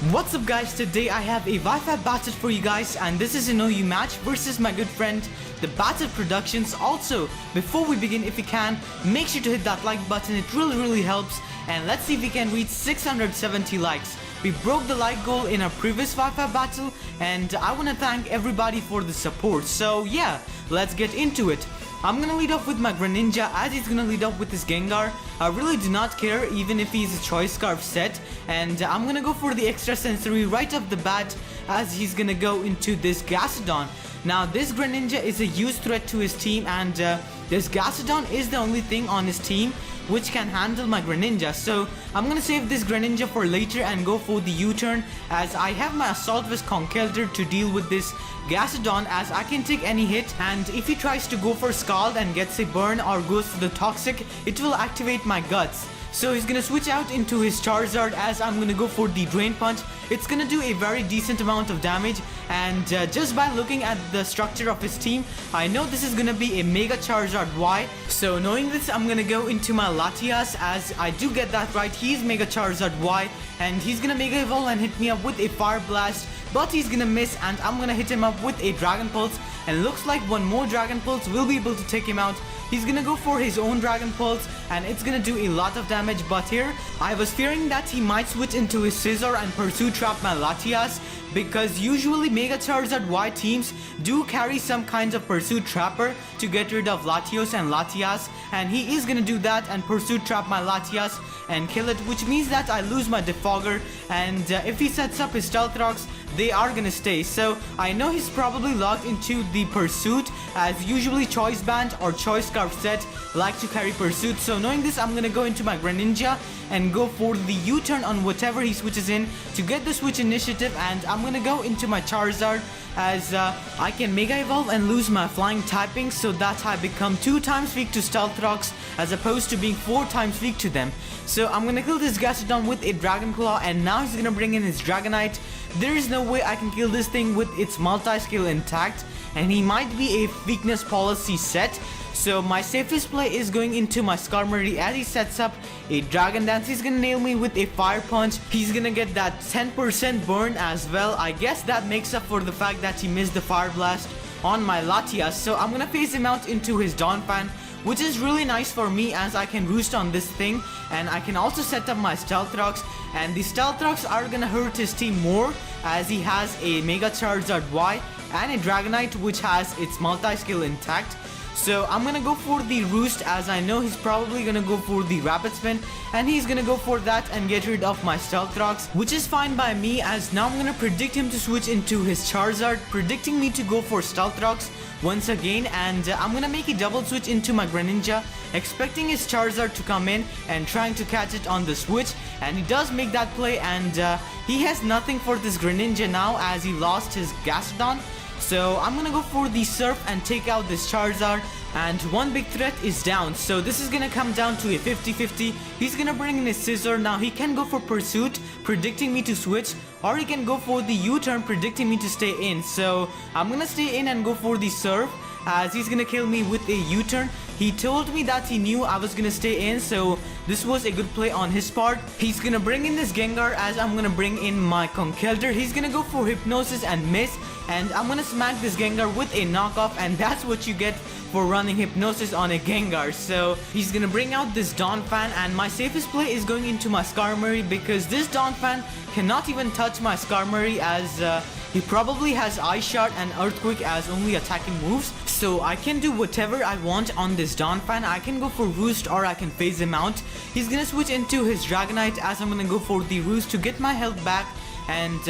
What's up guys, today I have a Wi-Fi battle for you guys, and this is an OU match versus my good friend TheBattleProductions. Also, before we begin, if you can, make sure to hit that like button, it really helps, and let's see if we can reach 670 likes. We broke the like goal in our previous Wi-Fi battle, and I want to thank everybody for the support. So yeah, let's get into it. I'm gonna lead off with my Greninja as he's gonna lead off with his Gengar. I really do not care even if he's a Choice Scarf set, and I'm gonna go for the extra sensory right off the bat as he's gonna go into this Gastrodon. Now this Greninja is a huge threat to his team, and this Gastrodon is the only thing on his team which can handle my Greninja. So I'm gonna save this Greninja for later and go for the U-turn, as I have my Assault Vest Conkeldurr to deal with this Gastrodon, as I can take any hit, and if he tries to go for Scald and gets a burn or goes for the Toxic, it will activate my Guts. So he's gonna switch out into his Charizard as I'm gonna go for the Drain Punch. It's gonna do a very decent amount of damage, and just by looking at the structure of his team, I know this is gonna be a Mega Charizard Y. So knowing this, I'm gonna go into my Latias, as I do get that right, he's Mega Charizard Y, and he's gonna Mega Evolve and hit me up with a Fire Blast, but he's gonna miss, and I'm gonna hit him up with a Dragon Pulse, and looks like one more Dragon Pulse will be able to take him out. He's gonna go for his own Dragon Pulse, and it's gonna do a lot of damage, but here I was fearing that he might switch into his Scizor and Pursue Trap my Latias, because usually Mega Charizard Y teams do carry some kinds of Pursue Trapper to get rid of Latios and Latias, and he is gonna do that and Pursue Trap my Latias and kill it, which means that I lose my Defogger, and if he sets up his Stealth Rocks, they are gonna stay. So I know he's probably logged into the Pursuit, as usually Choice Band or Choice Scarf set like to carry Pursuit. So knowing this, I'm gonna go into my Greninja and go for the U-turn on whatever he switches in to get the switch initiative, and I'm gonna go into my Charizard, as I can Mega Evolve and lose my flying typing, so that I become 2 times weak to Stealth Rocks as opposed to being 4 times weak to them. So I'm gonna kill this Gastrodon with a Dragon Claw, and now he's gonna bring in his Dragonite. There is no way I can kill this thing with its multi-skill intact, and he might be a weakness policy set. So my safest play is going into my Skarmory as he sets up a Dragon Dance. He's gonna nail me with a Fire Punch. He's gonna get that 10% burn as well. I guess that makes up for the fact that he missed the Fire Blast on my Latias. So I'm gonna phase him out into his Donphan, which is really nice for me as I can roost on this thing, and I can also set up my Stealth Rocks, and the Stealth Rocks are gonna hurt his team more as he has a Mega Charizard Y and a Dragonite which has its multi-skill intact. So I'm gonna go for the Roost, as I know he's probably gonna go for the Rapid Spin, and he's gonna go for that and get rid of my Stealth Rocks, which is fine by me, as now I'm gonna predict him to switch into his Charizard, predicting me to go for Stealth Rocks once again, and I'm gonna make a double switch into my Greninja, expecting his Charizard to come in and trying to catch it on the switch, and he does make that play, and he has nothing for this Greninja now as he lost his Gastrodon. So I'm gonna go for the Surf and take out this Charizard, and one big threat is down. So this is gonna come down to a 50-50. He's gonna bring in his Scizor. Now he can go for Pursuit, predicting me to switch, or he can go for the U-turn, predicting me to stay in. So I'm gonna stay in and go for the Surf, as he's gonna kill me with a U-turn. He told me that he knew I was gonna stay in, so this was a good play on his part. He's gonna bring in this Gengar as I'm gonna bring in my Conkeldurr. He's gonna go for Hypnosis and miss, and I'm gonna smack this Gengar with a knockoff, and that's what you get for running Hypnosis on a Gengar. So he's gonna bring out this Donphan, and my safest play is going into my Skarmory, because this Donphan cannot even touch my Skarmory, as he probably has Ice Shard and Earthquake as only attacking moves. So I can do whatever I want on this Donphan. I can go for Roost or I can phase him out. He's gonna switch into his Dragonite as I'm gonna go for the Roost to get my health back. And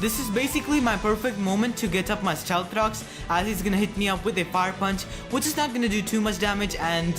this is basically my perfect moment to get up my Stealth Rocks, as he's gonna hit me up with a Fire Punch, which is not gonna do too much damage, and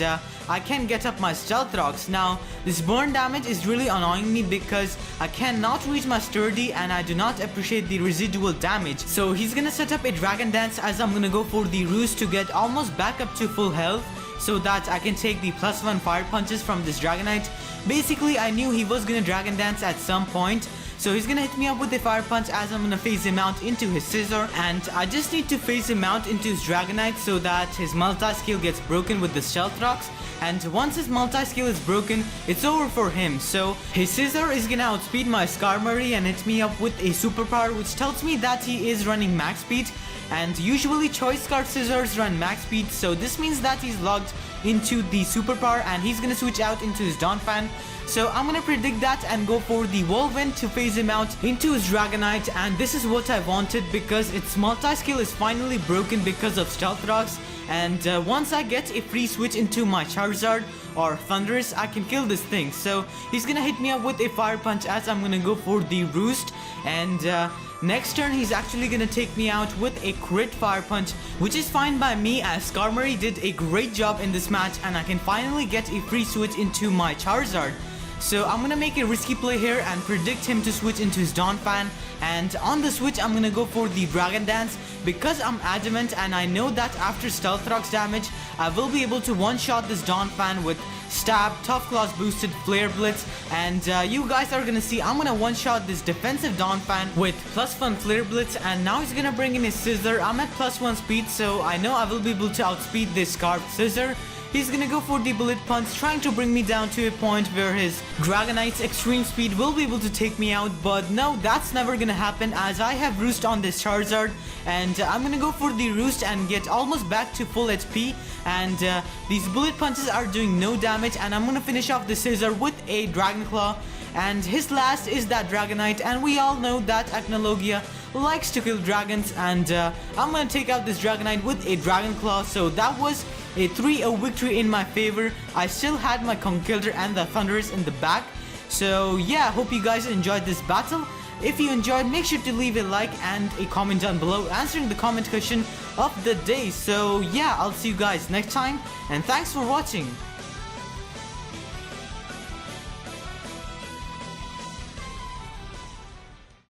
I can get up my Stealth Rocks. Now this burn damage is really annoying me because I cannot reach my Sturdy, and I do not appreciate the residual damage. So he's gonna set up a Dragon Dance as I'm gonna go for the Roost to get almost back up to full health, so that I can take the +1 Fire Punches from this Dragonite. Basically I knew he was gonna Dragon Dance at some point, So he's gonna hit me up with a fire punch as I'm gonna phase him out into his scissor, and I just need to phase him out into his Dragonite so that his multi-skill gets broken with the Stealth Rocks. And once his multi-skill is broken, it's over for him. So his scissor is gonna outspeed my Skarmory and hit me up with a superpower, which tells me that he is running max speed. And usually Choice Scarf Scissors run max speed, so this means that he's logged into the superpower and he's gonna switch out into his Donphan. So I'm gonna predict that and go for the Whirlwind to phase him out into his Dragonite, and this is what I wanted because its multi-skill is finally broken because of Stealth Rocks. And once I get a free switch into my Charizard or Thundurus, I can kill this thing. So he's gonna hit me up with a fire punch as I'm gonna go for the Roost, and next turn he's actually gonna take me out with a crit fire punch, which is fine by me as Skarmory did a great job in this match and I can finally get a free switch into my Charizard. So I'm gonna make a risky play here and predict him to switch into his Donphan, and on the switch I'm gonna go for the Dragon Dance because I'm adamant and I know that after Stealth Rocks damage I will be able to one-shot this Donphan with Stab, Tough Claws boosted, Flare Blitz, and you guys are gonna see I'm gonna one-shot this defensive Donphan with +1 Flare Blitz, and now he's gonna bring in his Scissor. I'm at +1 speed, so I know I will be able to outspeed this Scarfed Scissor. He's gonna go for the Bullet Punch, trying to bring me down to a point where his Dragonite's extreme speed will be able to take me out, but no, that's never gonna happen as I have Roost on this Charizard, and I'm gonna go for the Roost and get almost back to full HP, and these Bullet Punches are doing no damage, and I'm gonna finish off the Scissor with a Dragon Claw, and his last is that Dragonite, and we all know that Acnologia likes to kill dragons, and I'm gonna take out this Dragonite with a Dragon Claw. So that was a 3-0 victory in my favor. I still had my Conkeldurr and the Thundurus in the back. So yeah, hope you guys enjoyed this battle. If you enjoyed, make sure to leave a like and a comment down below answering the comment question of the day. So yeah, I'll see you guys next time, and thanks for watching.